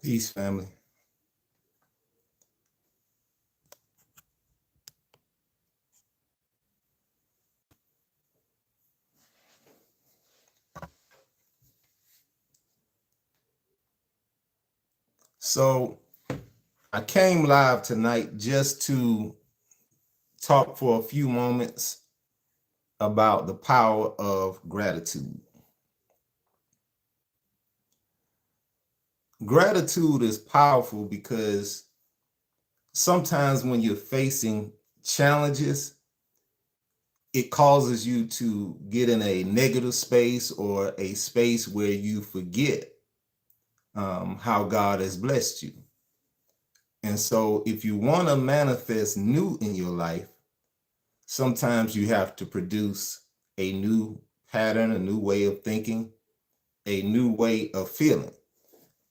Peace, family. So I came live tonight just to talk for a few moments about the power of gratitude. Gratitude is powerful because sometimes when you're facing challenges, it causes you to get in a negative space or a space where you forget how God has blessed you. And so if you want to manifest new in your life, sometimes you have to produce a new pattern, a new way of thinking, a new way of feeling.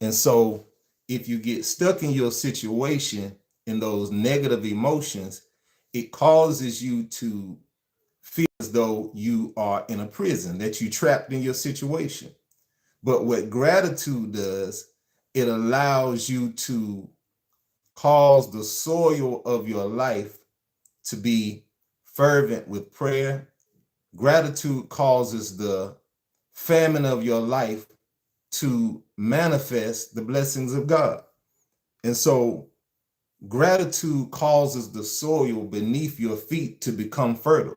And so if you get stuck in your situation, in those negative emotions, it causes you to feel as though you are in a prison, that you're trapped in your situation. But what gratitude does, it allows you to cause the soil of your life to be fervent with prayer. Gratitude causes the famine of your life to manifest the blessings of God. And so gratitude causes the soil beneath your feet to become fertile.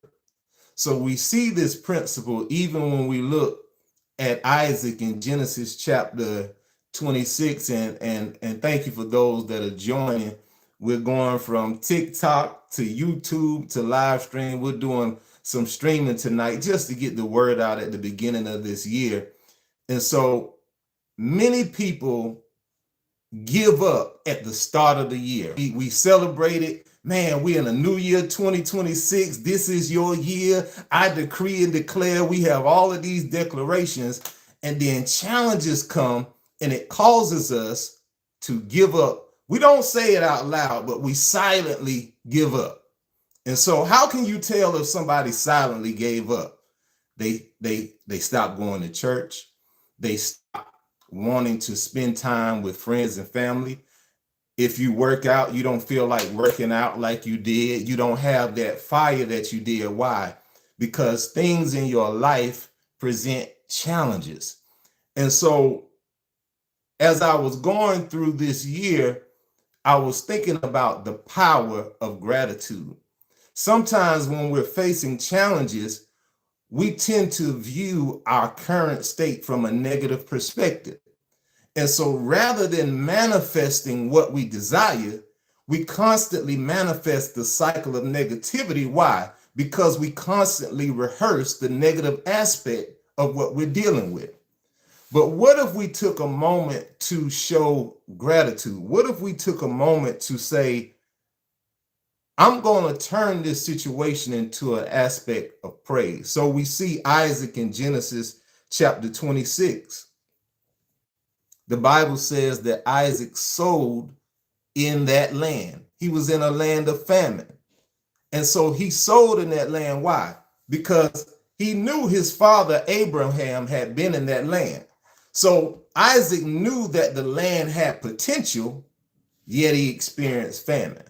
So we see this principle even when we look at Isaac in Genesis chapter 26. And thank you for those that are joining. We're going from TikTok to YouTube to live stream. We're doing some streaming tonight just to get the word out at the beginning of this year. And so many people give up at the start of the year. We celebrated, man, we're in a new year 2026. This is your year. I decree and declare. We have all of these declarations, and then challenges come and it causes us to give up. We don't say it out loud, but we silently give up. And so how can you tell if somebody silently gave up? They stopped going to church. They stopped wanting to spend time with friends and family. If you work out, you don't feel like working out like you did. You don't have that fire that you did. Why? Because things in your life present challenges. And so as I was going through this year, I was thinking about the power of gratitude. Sometimes when we're facing challenges, we tend to view our current state from a negative perspective. And so rather than manifesting what we desire, we constantly manifest the cycle of negativity. Why? Because we constantly rehearse the negative aspect of what we're dealing with. But what if we took a moment to show gratitude? What if we took a moment to say, I'm going to turn this situation into an aspect of praise? So we see Isaac in Genesis chapter 26. The Bible says that Isaac sowed in that land. He was in a land of famine. And so he sowed in that land. Why? Because he knew his father Abraham had been in that land. So Isaac knew that the land had potential, yet he experienced famine.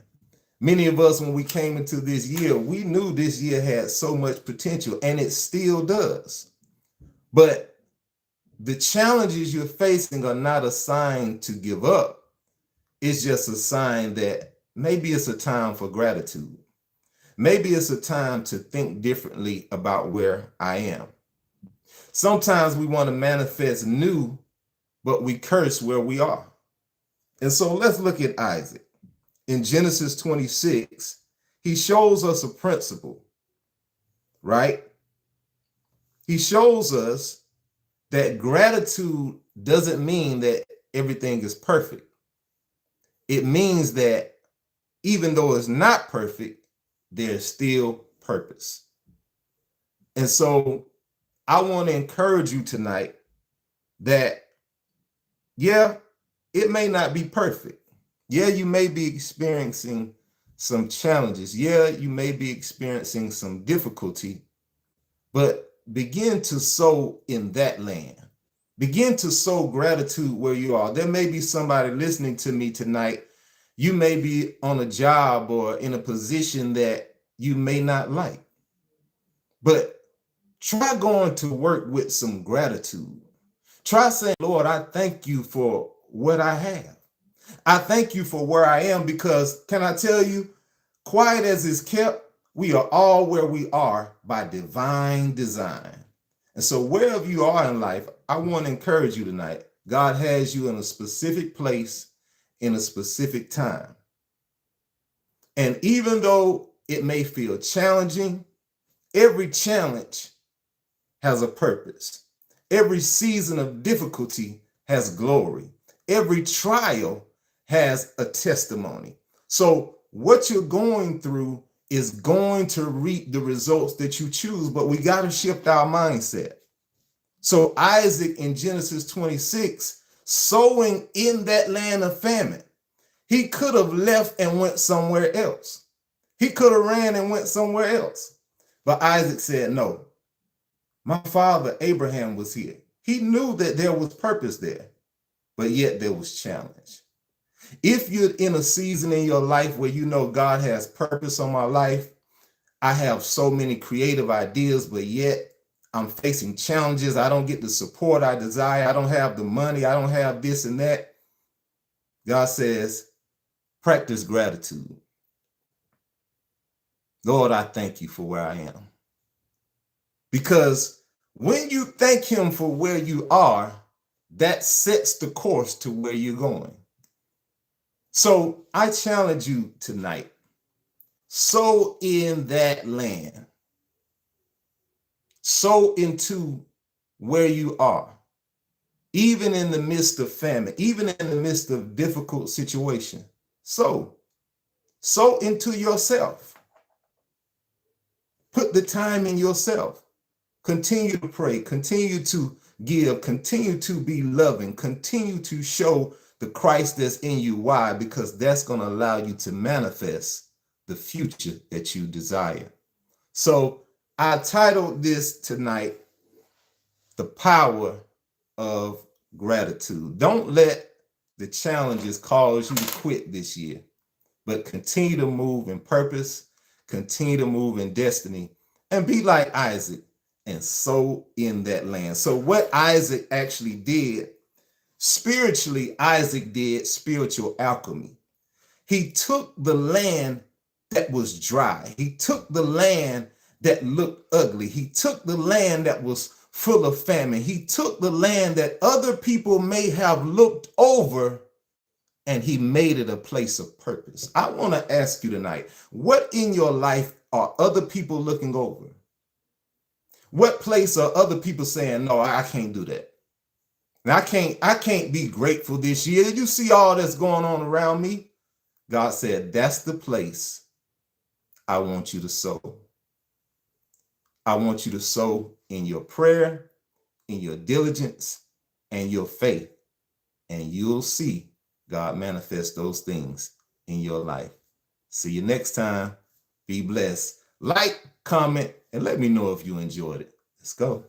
Many of us, when we came into this year, we knew this year had so much potential, and it still does. But the challenges you're facing are not a sign to give up. It's just a sign that maybe it's a time for gratitude. Maybe it's a time to think differently about where I am. Sometimes we want to manifest new, but we curse where we are. And so let's look at Isaac. In Genesis 26, he shows us a principle, right? He shows us that gratitude doesn't mean that everything is perfect. It means that even though it's not perfect, there's still purpose. And so I want to encourage you tonight that, yeah, it may not be perfect. Yeah, you may be experiencing some challenges. Yeah, you may be experiencing some difficulty, but begin to sow in that land. Begin to sow gratitude where you are. There may be somebody listening to me tonight. You may be on a job or in a position that you may not like, but try going to work with some gratitude. Try saying, Lord, I thank you for what I have. I thank you for where I am, because can I tell you, quiet as is kept, we are all where we are by divine design. And so wherever you are in life, I want to encourage you tonight. God has you in a specific place, in a specific time. And even though it may feel challenging, every challenge has a purpose. Every season of difficulty has glory. Every trial has a testimony. So what you're going through is going to reap the results that you choose, but we got to shift our mindset. So Isaac in Genesis 26, sowing in that land of famine, he could have left and went somewhere else. He could have ran and went somewhere else. But Isaac said, no, my father Abraham was here. He knew that there was purpose there, but yet there was challenge. If you're in a season in your life where you know God has purpose on my life, I have so many creative ideas, but yet I'm facing challenges. I don't get the support I desire. I don't have the money. I don't have this and that. God says, practice gratitude. Lord, I thank you for where I am. Because when you thank him for where you are, that sets the course to where you're going. So I challenge you tonight, sow in that land. Sow into where you are, even in the midst of famine, even in the midst of difficult situation. Sow into yourself. Put the time in yourself. Continue to pray, continue to give, continue to be loving, continue to show the Christ that's in you. Why? Because that's going to allow you to manifest the future that you desire. So I titled this tonight, The Power of Gratitude. Don't let the challenges cause you to quit this year, but continue to move in purpose, continue to move in destiny, and be like Isaac and sow in that land. So what Isaac actually did, spiritually, Isaac did spiritual alchemy. He took the land that was dry. He took the land that looked ugly. He took the land that was full of famine. He took the land that other people may have looked over, and he made it a place of purpose. I want to ask you tonight, what in your life are other people looking over? What place are other people saying, no, I can't do that? And I can't be grateful this year. You see all that's going on around me? God said, that's the place I want you to sow. I want you to sow in your prayer, in your diligence, and your faith. And you'll see God manifest those things in your life. See you next time. Be blessed. Like, comment, and let me know if you enjoyed it. Let's go.